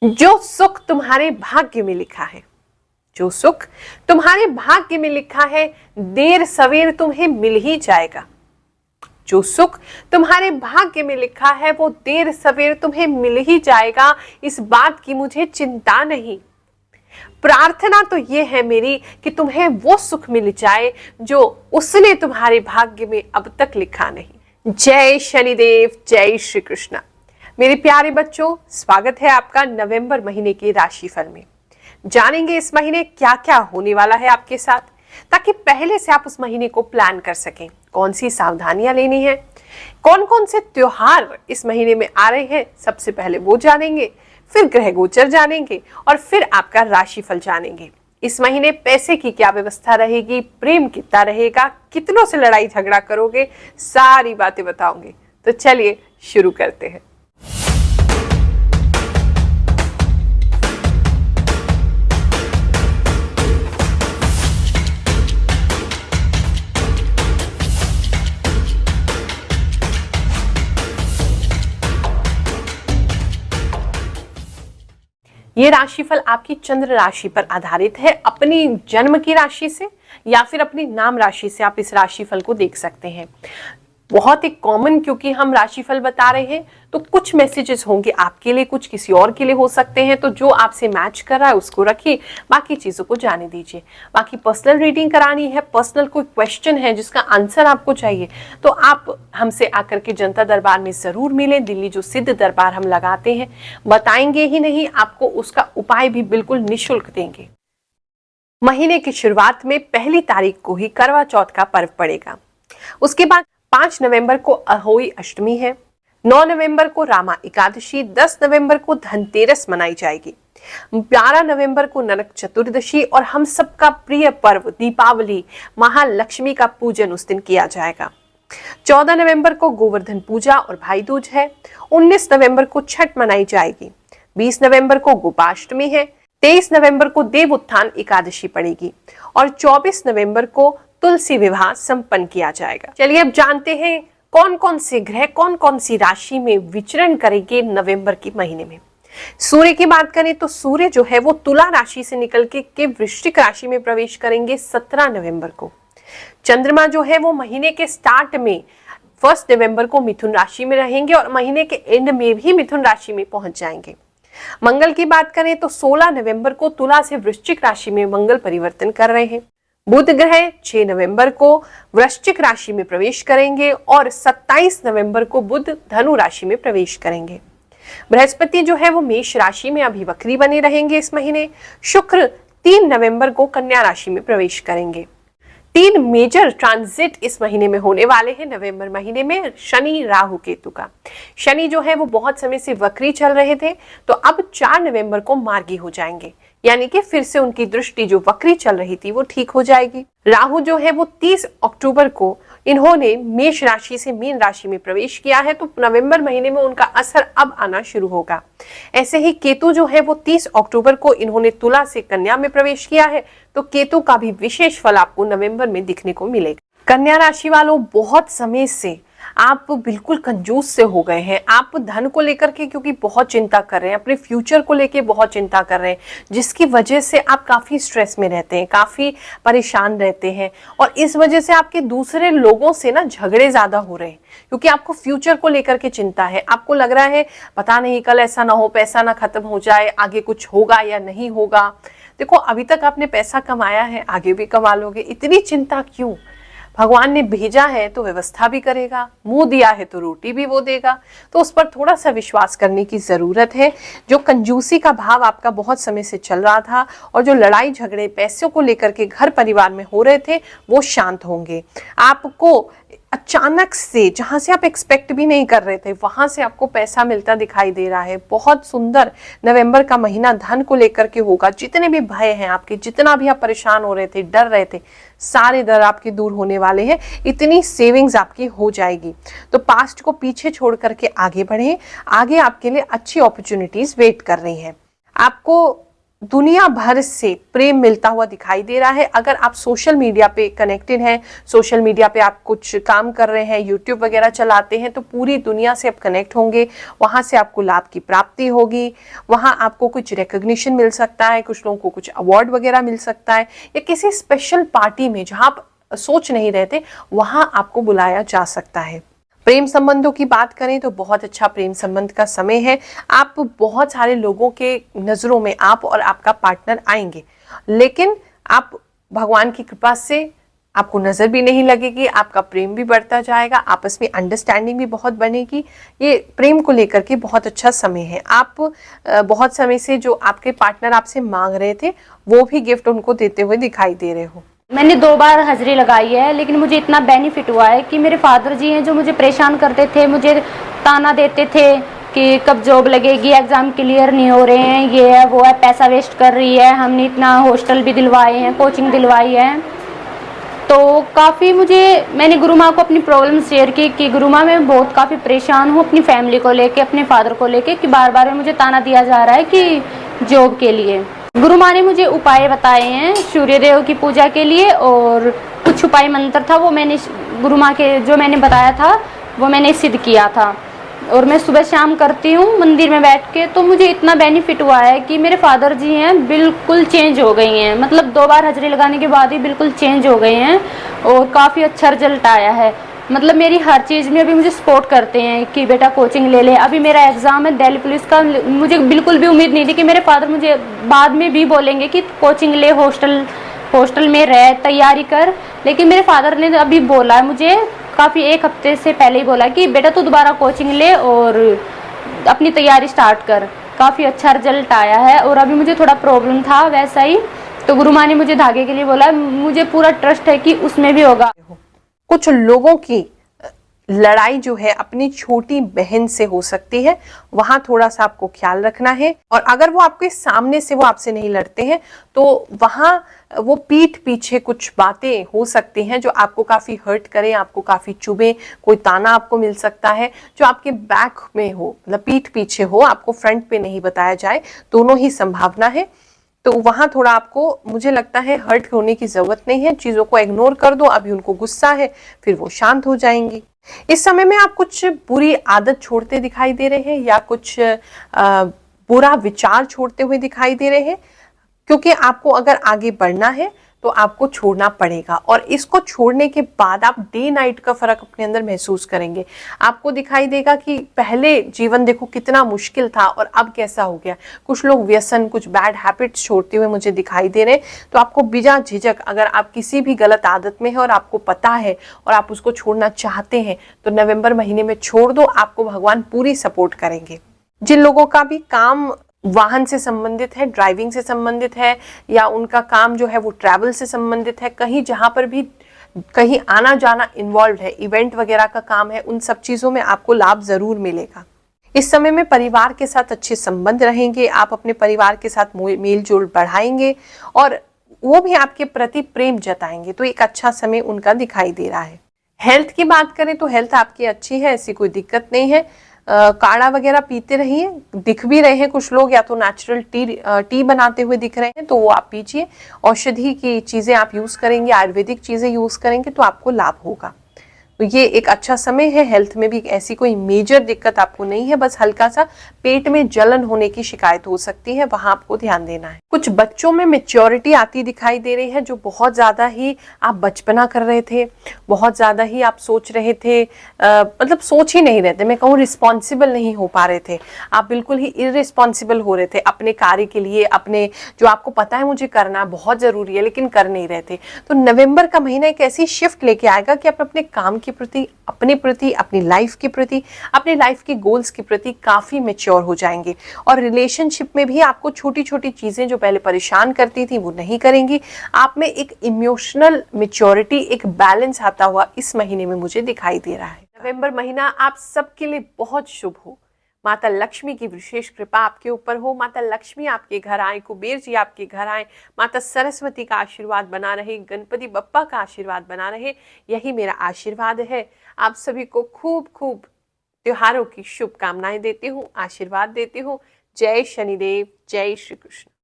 जो सुख तुम्हारे भाग्य में लिखा है, जो सुख तुम्हारे भाग्य में लिखा है, देर सवेर तुम्हें मिल ही जाएगा। जो सुख तुम्हारे भाग्य में लिखा है वो देर सवेर तुम्हें मिल ही जाएगा, इस बात की मुझे चिंता नहीं। प्रार्थना तो ये है मेरी कि तुम्हें वो सुख मिल जाए जो उसने तुम्हारे भाग्य में अब तक लिखा नहीं। जय शनिदेव, जय श्री कृष्ण। मेरे प्यारे बच्चों, स्वागत है आपका नवंबर महीने के राशिफल में। जानेंगे इस महीने क्या क्या होने वाला है आपके साथ, ताकि पहले से आप उस महीने को प्लान कर सकें। कौन सी सावधानियां लेनी है, कौन कौन से त्योहार इस महीने में आ रहे हैं, सबसे पहले वो जानेंगे, फिर ग्रह गोचर जानेंगे और फिर आपका राशिफल जानेंगे। इस महीने पैसे की क्या व्यवस्था रहेगी, प्रेम कितना रहेगा, कितनों से लड़ाई झगड़ा करोगे, सारी बातें बताऊंगे। तो चलिए शुरू करते हैं। ये राशिफल आपकी चंद्र राशि पर आधारित है। अपनी जन्म की राशि से या फिर अपनी नाम राशि से आप इस राशिफल को देख सकते हैं। बहुत ही कॉमन, क्योंकि हम राशिफल बता रहे हैं तो कुछ मैसेजेस होंगे आपके लिए, कुछ किसी और के लिए हो सकते हैं। तो जो आपसे मैच कर रहा है उसको रखिए, बाकी चीजों को जाने दीजिए। बाकी पर्सनल रीडिंग करानी है, पर्सनल कोई क्वेश्चन है जिसका आंसर आपको चाहिए, तो आप हमसे आकर के जनता दरबार में जरूर मिलें। दिल्ली जो सिद्ध दरबार हम लगाते हैं, बताएंगे ही नहीं, आपको उसका उपाय भी बिल्कुल निःशुल्क देंगे। महीने की शुरुआत में 1 तारीख को ही करवा चौथ का पर्व पड़ेगा। उसके बाद 5 नवंबर को अहोई अष्टमी है, 9 नवंबर को रामा एकादशी, 10 नवंबर को धनतेरस मनाई जाएगी, 12 नवंबर को नरक चतुर्दशी और हम सबका प्रिय पर्व दीपावली, महालक्ष्मी का पूजन उस दिन किया जाएगा। 14 नवंबर को गोवर्धन पूजा और भाई दूज है, 19 नवंबर को छठ मनाई जाएगी, 20 नवंबर को गोपाष्टमी है, 23 नवंबर को देव उत्थान एकादशी पड़ेगी और 24 नवंबर को तुलसी विवाह संपन्न किया जाएगा। चलिए अब जानते हैं कौन कौन से ग्रह कौन कौन सी राशि में विचरण करेंगे नवंबर के महीने में। सूर्य की बात करें तो सूर्य जो है वो तुला राशि से निकल के वृश्चिक राशि में प्रवेश करेंगे 17 नवंबर को। चंद्रमा जो है वो महीने के स्टार्ट में 1 नवंबर को मिथुन राशि में रहेंगे और महीने के एंड में भी मिथुन राशि में पहुंच जाएंगे। मंगल की बात करें तो 16 नवंबर को तुला से वृश्चिक राशि में मंगल परिवर्तन कर रहे हैं। बुध ग्रह 6 नवंबर को वृश्चिक राशि में प्रवेश करेंगे और 27 नवंबर को बुध धनु राशि में प्रवेश करेंगे। बृहस्पति जो है वो मेष राशि में अभी वक्री बने रहेंगे इस महीने। शुक्र 3 नवंबर को कन्या राशि में प्रवेश करेंगे। 3 मेजर ट्रांजिट इस महीने में होने वाले हैं नवंबर महीने में, शनि राहु केतु का। शनि जो है वो बहुत समय से वक्री चल रहे थे, तो अब 4 नवंबर को मार्गी हो जाएंगे, यानी कि फिर से उनकी दृष्टि जो वक्री चल रही थी वो ठीक हो जाएगी। राहु जो है वो 30 अक्टूबर को इन्होंने मेष राशि से मीन राशि में प्रवेश किया है, तो नवंबर महीने में उनका असर अब आना शुरू होगा। ऐसे ही केतु जो है वो 30 अक्टूबर को इन्होंने तुला से कन्या में प्रवेश किया है, तो केतु का भी विशेष फल आपको नवंबर में दिखने को मिलेगा। कन्या राशि वालों, बहुत समय से आप बिल्कुल कंजूस से हो गए हैं। आप धन को लेकर के क्योंकि बहुत चिंता कर रहे हैं, अपने फ्यूचर को लेके बहुत चिंता कर रहे हैं, जिसकी वजह से आप काफी स्ट्रेस में रहते हैं, काफी परेशान रहते हैं और इस वजह से आपके दूसरे लोगों से ना झगड़े ज्यादा हो रहे हैं, क्योंकि आपको फ्यूचर को लेकर के चिंता है। आपको लग रहा है पता नहीं कल ऐसा ना हो, पैसा ना खत्म हो जाए, आगे कुछ होगा या नहीं होगा। देखो, अभी तक आपने पैसा कमाया है, आगे भी कमा लोगे, इतनी चिंता क्यों? भगवान ने भेजा है तो व्यवस्था भी करेगा, मुंह दिया है तो रोटी भी वो देगा, तो उस पर थोड़ा सा विश्वास करने की जरूरत है। जो कंजूसी का भाव आपका बहुत समय से चल रहा था और जो लड़ाई झगड़े पैसों को लेकर के घर परिवार में हो रहे थे, वो शांत होंगे। आपको अचानक से, जहां से आप एक्सपेक्ट भी नहीं कर रहे थे, वहां से आपको पैसा मिलता दिखाई दे रहा है। बहुत सुंदर नवंबर का महीना धन को लेकर के होगा। जितने भी भय हैं आपके, जितना भी आप परेशान हो रहे थे, डर रहे थे, सारे डर आपके दूर होने वाले हैं। इतनी सेविंग्स आपकी हो जाएगी। तो पास्ट को पीछे छोड़ करके आगे बढ़े, आगे आपके लिए अच्छी अपॉर्चुनिटीज वेट कर रही हैं। आपको दुनिया भर से प्रेम मिलता हुआ दिखाई दे रहा है। अगर आप सोशल मीडिया पे कनेक्टेड हैं, सोशल मीडिया पे आप कुछ काम कर रहे हैं, यूट्यूब वगैरह चलाते हैं, तो पूरी दुनिया से आप कनेक्ट होंगे, वहां से आपको लाभ की प्राप्ति होगी, वहां आपको कुछ रिकॉग्निशन मिल सकता है, कुछ लोगों को कुछ अवार्ड वगैरह मिल सकता है, या किसी स्पेशल पार्टी में जहां आप सोच नहीं रहे थे वहां आपको बुलाया जा सकता है। प्रेम संबंधों की बात करें तो बहुत अच्छा प्रेम संबंध का समय है। आप बहुत सारे लोगों के नजरों में आप और आपका पार्टनर आएंगे, लेकिन आप भगवान की कृपा से आपको नजर भी नहीं लगेगी, आपका प्रेम भी बढ़ता जाएगा, आपस में अंडरस्टैंडिंग भी बहुत बनेगी। ये प्रेम को लेकर के बहुत अच्छा समय है। आप बहुत समय से जो आपके पार्टनर आपसे मांग रहे थे वो भी गिफ्ट उनको देते हुए दिखाई दे रहे हो। मैंने 2 बार हाजिरी लगाई है, लेकिन मुझे इतना बेनिफिट हुआ है कि मेरे फादर जी हैं जो मुझे परेशान करते थे, मुझे ताना देते थे कि कब जॉब लगेगी, एग्ज़ाम क्लियर नहीं हो रहे हैं, ये है वो है, पैसा वेस्ट कर रही है, हमने इतना हॉस्टल भी दिलवाए हैं, कोचिंग दिलवाई है। तो काफ़ी मैंने गुरु माँ को अपनी प्रॉब्लम शेयर की कि गुरु माँ मैं बहुत काफ़ी परेशान हूँ अपनी फैमिली को लेके, अपने फादर को लेके, कि बार बार मुझे ताना दिया जा रहा है कि जॉब के लिए। गुरु माँ ने मुझे उपाय बताए हैं सूर्य देव की पूजा के लिए, और कुछ उपाय मंत्र था वो मैंने गुरु माँ के जो मैंने बताया था वो मैंने सिद्ध किया था, और मैं सुबह शाम करती हूँ मंदिर में बैठ के। तो मुझे इतना बेनिफिट हुआ है कि मेरे फादर जी हैं बिल्कुल चेंज हो गई हैं, मतलब 2 बार हाजिरी लगाने के बाद ही बिल्कुल चेंज हो गए हैं, और काफ़ी अच्छा रिजल्ट आया है। मतलब मेरी हर चीज़ में अभी मुझे सपोर्ट करते हैं कि बेटा कोचिंग ले ले। अभी मेरा एग्ज़ाम है दिल्ली पुलिस का, मुझे बिल्कुल भी उम्मीद नहीं थी कि मेरे फादर मुझे बाद में भी बोलेंगे कि कोचिंग ले, हॉस्टल में रह, तैयारी कर। लेकिन मेरे फादर ने अभी बोला मुझे, काफ़ी 1 हफ्ते से पहले ही बोला कि बेटा तू दोबारा कोचिंग ले और अपनी तैयारी स्टार्ट कर। काफ़ी अच्छा रिजल्ट आया है, और अभी मुझे थोड़ा प्रॉब्लम था वैसा ही, तो गुरु माँ ने मुझे धागे के लिए बोला, मुझे पूरा ट्रस्ट है कि उसमें भी होगा। कुछ लोगों की लड़ाई जो है अपनी छोटी बहन से हो सकती है, वहां थोड़ा सा आपको ख्याल रखना है। और अगर वो आपके सामने से वो आपसे नहीं लड़ते हैं तो वहां वो पीठ पीछे कुछ बातें हो सकती हैं जो आपको काफी हर्ट करें, आपको काफी चुभे। कोई ताना आपको मिल सकता है जो आपके बैक में हो, मतलब पीठ पीछे हो, आपको फ्रंट पे नहीं बताया जाए, दोनों ही संभावना है। तो वहां थोड़ा आपको, मुझे लगता है, हर्ट होने की जरूरत नहीं है, चीजों को इग्नोर कर दो। अभी उनको गुस्सा है, फिर वो शांत हो जाएंगी। इस समय में आप कुछ बुरी आदत छोड़ते दिखाई दे रहे हैं, या कुछ बुरा विचार छोड़ते हुए दिखाई दे रहे हैं, क्योंकि आपको अगर आगे बढ़ना है तो आपको छोड़ना पड़ेगा। और इसको छोड़ने के बाद आप डे नाइट का फर्क अपने अंदर महसूस करेंगे। आपको दिखाई देगा कि पहले जीवन देखो कितना मुश्किल था और अब कैसा हो गया। कुछ लोग व्यसन, कुछ बैड हैबिट्स छोड़ते हुए मुझे दिखाई दे रहे हैं। तो आपको बिना झिझक, अगर आप किसी भी गलत आदत में है और आपको पता है और आप उसको छोड़ना चाहते हैं, तो नवंबर महीने में छोड़ दो, आपको भगवान पूरी सपोर्ट करेंगे। जिन लोगों का भी काम वाहन से संबंधित है, ड्राइविंग से संबंधित है, या उनका काम जो है वो ट्रैवल से संबंधित है, कहीं जहां पर भी कहीं आना जाना इन्वॉल्व है, इवेंट वगैरह का काम है, उन सब चीजों में आपको लाभ जरूर मिलेगा। इस समय में परिवार के साथ अच्छे संबंध रहेंगे, आप अपने परिवार के साथ मेल जोल बढ़ाएंगे और वो भी आपके प्रति प्रेम जताएंगे। तो एक अच्छा समय उनका दिखाई दे रहा है। हेल्थ की बात करें तो हेल्थ आपकी अच्छी है, ऐसी कोई दिक्कत नहीं है। काढ़ा वगैरह पीते रहिए। दिख भी रहे हैं कुछ लोग या तो नेचुरल टी बनाते हुए दिख रहे हैं, तो वो आप पीजिए। औषधि की चीजें आप यूज करेंगे, आयुर्वेदिक चीजें यूज करेंगे तो आपको लाभ होगा। तो ये एक अच्छा समय है। हेल्थ में भी ऐसी कोई मेजर दिक्कत आपको नहीं है, बस हल्का सा पेट में जलन होने की शिकायत हो सकती है, वहां आपको ध्यान देना है। कुछ बच्चों में मैच्योरिटी आती दिखाई दे रही है, जो बहुत ज्यादा ही आप बचपना कर रहे थे, बहुत ज्यादा ही आप सोच रहे थे, मतलब सोच ही नहीं रहे थे, मैं कहूँ रिस्पॉन्सिबल नहीं हो पा रहे थे, आप बिल्कुल ही इररिस्पॉन्सिबल हो रहे थे अपने कार्य के लिए, अपने जो आपको पता है मुझे करना बहुत जरूरी है लेकिन कर नहीं रहे थे। तो नवंबर का महीना एक ऐसी शिफ्ट लेके आएगा कि आप अपने काम के प्रति, अपने प्रति, अपनी लाइफ के प्रति, अपने लाइफ के गोल्स के प्रति काफी मैच्योर हो जाएंगे। और रिलेशनशिप में भी आपको छोटी छोटी चीजें जो पहले परेशान करती थी वो नहीं करेंगी। आप में एक इमोशनल मैच्योरिटी, एक बैलेंस आता हुआ इस महीने में मुझे दिखाई दे रहा है। नवंबर महीना आप सबके लिए बहुत शुभ हो। माता लक्ष्मी की विशेष कृपा आपके ऊपर हो। माता लक्ष्मी आपके घर आए, कुबेर जी आपके घर आए, माता सरस्वती का आशीर्वाद बना रहे, गणपति बप्पा का आशीर्वाद बना रहे, यही मेरा आशीर्वाद है। आप सभी को खूब खूब त्योहारों की शुभकामनाएं देती हूँ, आशीर्वाद देती हूँ। जय शनिदेव, जय श्री कृष्ण।